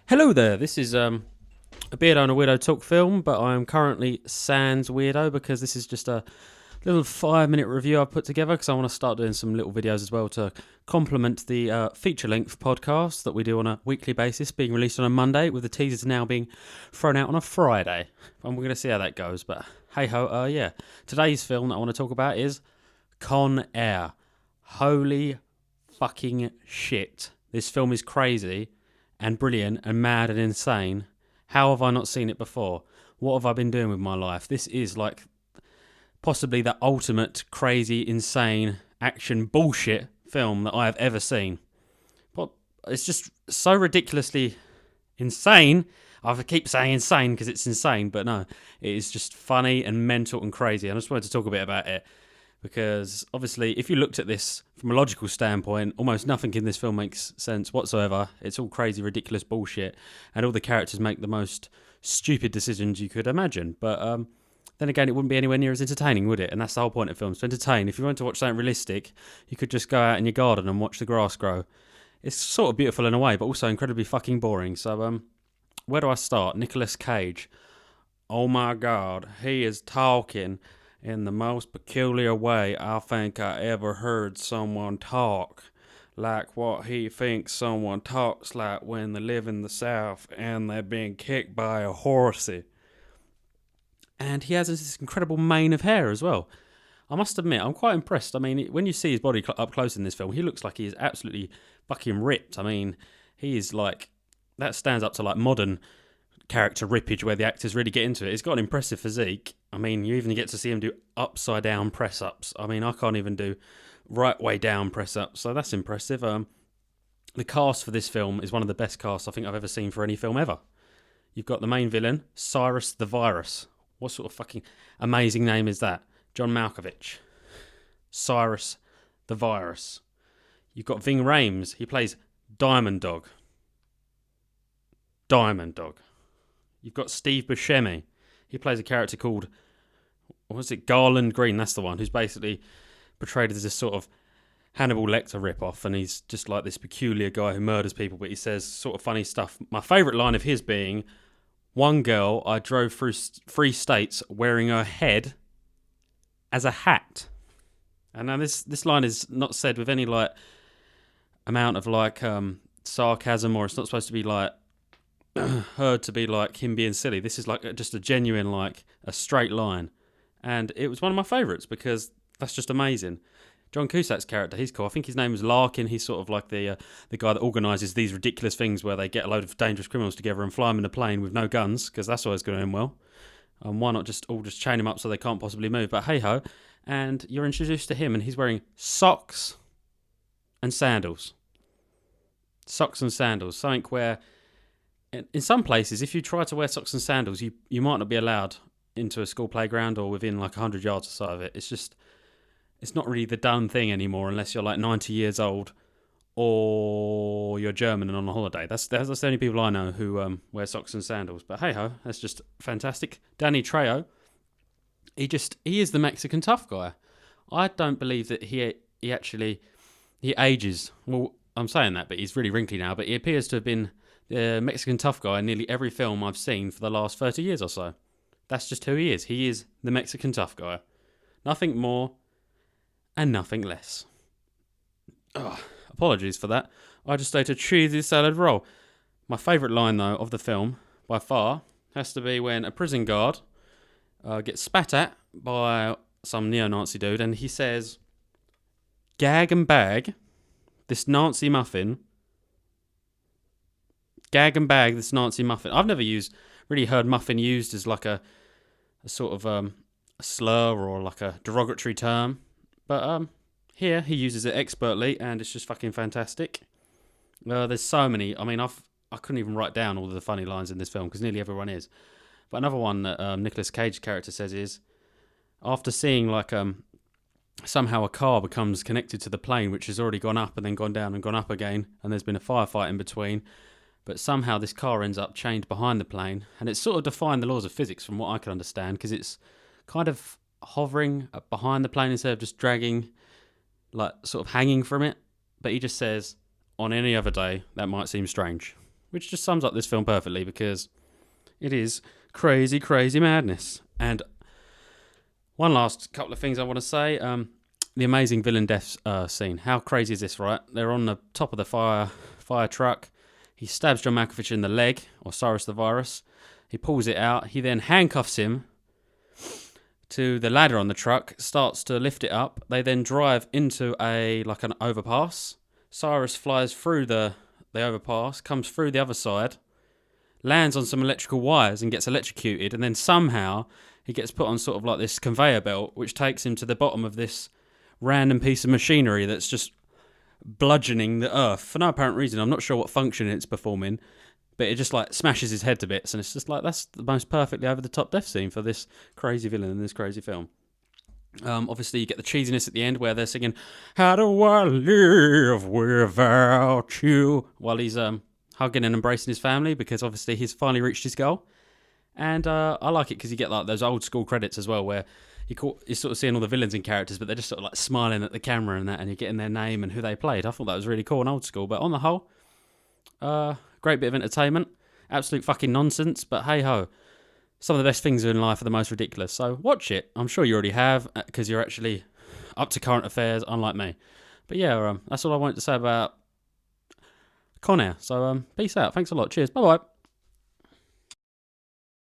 Hello there, this is a Beardo and a Weirdo talk film, but I'm currently sans Weirdo because this is just a little 5 minute review I've put together because I want to start doing some little videos as well to complement the feature length podcast that we do on a weekly basis, being released on a Monday, with the teasers now being thrown out on a Friday. And we're going to see how that goes, but hey ho, yeah. Today's film that I want to talk about is Con Air. Holy fucking shit. This film is crazy and brilliant and mad and insane. How have I not seen it before? What have I been doing with my life? This is like possibly the ultimate crazy, insane action bullshit film that I have ever seen. But it's just so ridiculously insane. I keep saying insane because it's insane, but no, it is just funny and mental and crazy. I just wanted to talk a bit about it because obviously if you looked at this from a logical standpoint, almost nothing in this film makes sense whatsoever. It's all crazy, ridiculous bullshit, and all the characters make the most stupid decisions you could imagine. But then again, it wouldn't be anywhere near as entertaining, would it? And that's the whole point of films, to entertain. If you want to watch something realistic, you could just go out in your garden and watch the grass grow. It's sort of beautiful in a way, but also incredibly fucking boring. So where do I start? Nicolas Cage. Oh my God, he is talking in the most peculiar way I think I ever heard someone talk. Like what he thinks someone talks like when they live in the South and they're being kicked by a horsey. And he has this incredible mane of hair as well. I must admit, I'm quite impressed. I mean, when you see his body up close in this film, he looks like he is absolutely fucking ripped. I mean, he is like, that stands up to like modern character rippage where the actors really get into it. He's got an impressive physique. I mean, you even get to see him do upside down press ups. I mean, I can't even do right way down press ups, so that's impressive. The cast for this film is one of the best casts I think I've ever seen for any film ever. You've got the main villain, Cyrus the Virus. What sort of fucking amazing name is that? John Malkovich. Cyrus the Virus. You've got Ving Rhames. He plays Diamond Dog. Diamond Dog. You've got Steve Buscemi. He plays a character called, what was it, Garland Green, that's the one, who's basically portrayed as this sort of Hannibal Lecter ripoff, and he's just like this peculiar guy who murders people, but he says sort of funny stuff. My favourite line of his being, one girl I drove through 3 states wearing her head as a hat. And now this line is not said with any like amount of like sarcasm, or it's not supposed to be like heard to be like him being silly. This is like just a genuine, like a straight line, and it was one of my favourites because that's just amazing. John Cusack's character, he's cool. I think his name is Larkin. He's sort of like the guy that organises these ridiculous things where they get a load of dangerous criminals together and fly them in a plane with no guns, because that's always going to end well. And why not just chain them up so they can't possibly move? But hey ho, and you're introduced to him, and he's wearing socks and sandals. Socks and sandals, something where in some places, if you try to wear socks and sandals, you might not be allowed into a school playground or within like 100 yards or so of it. It's not really the done thing anymore unless you're like 90 years old or you're German and on a holiday. That's the only people I know who wear socks and sandals. But hey ho, that's just fantastic. Danny Trejo, he is the Mexican tough guy. I don't believe that he ages. Well, I'm saying that, but he's really wrinkly now. But he appears to have been the Mexican tough guy in nearly every film I've seen for the last 30 years or so. That's just who he is. He is the Mexican tough guy. Nothing more and nothing less. Apologies for that. I just ate a cheesy salad roll. My favourite line, though, of the film, by far, has to be when a prison guard gets spat at by some neo-Nazi dude, and he says, "Gag and bag this Nazi muffin. Gag and bag this Nazi muffin." I've never really heard muffin used as like a sort of a slur or like a derogatory term. But here he uses it expertly, and it's just fucking fantastic. There's so many. I mean, I couldn't even write down all of the funny lines in this film because nearly everyone is. But another one that Nicolas Cage's character says is, after seeing like somehow a car becomes connected to the plane, which has already gone up and then gone down and gone up again, and there's been a firefight in between. But somehow this car ends up chained behind the plane, and it's sort of defying the laws of physics from what I can understand, because it's kind of hovering behind the plane instead of just dragging, like sort of hanging from it. But he just says, on any other day, that might seem strange. which just sums up this film perfectly because it is crazy, crazy madness. And one last couple of things I want to say. The amazing villain death scene. How crazy is this, right? They're on the top of the fire truck. He stabs John Malkovich in the leg, or Cyrus the Virus. He pulls it out. He then handcuffs him to the ladder on the truck, starts to lift it up. They then drive into an overpass. Cyrus flies through the overpass, comes through the other side, lands on some electrical wires and gets electrocuted, and then somehow he gets put on sort of like this conveyor belt, which takes him to the bottom of this random piece of machinery that's just bludgeoning the earth for no apparent reason. I'm not sure what function it's performing, but it just like smashes his head to bits, and it's just like, that's the most perfectly over the top death scene for this crazy villain in this crazy film. Obviously you get the cheesiness at the end where they're singing "How do I live without you" while he's hugging and embracing his family, because obviously he's finally reached his goal. And I like it because you get like those old school credits as well, where you're sort of seeing all the villains and characters, but they're just sort of like smiling at the camera and that, and you're getting their name and who they played. I thought that was really cool and old school, but on the whole, great bit of entertainment. Absolute fucking nonsense, but hey ho. Some of the best things in life are the most ridiculous, so watch it. I'm sure you already have, because you're actually up to current affairs, unlike me. But yeah, that's all I wanted to say about Con Air. So peace out. Thanks a lot. Cheers. Bye-bye.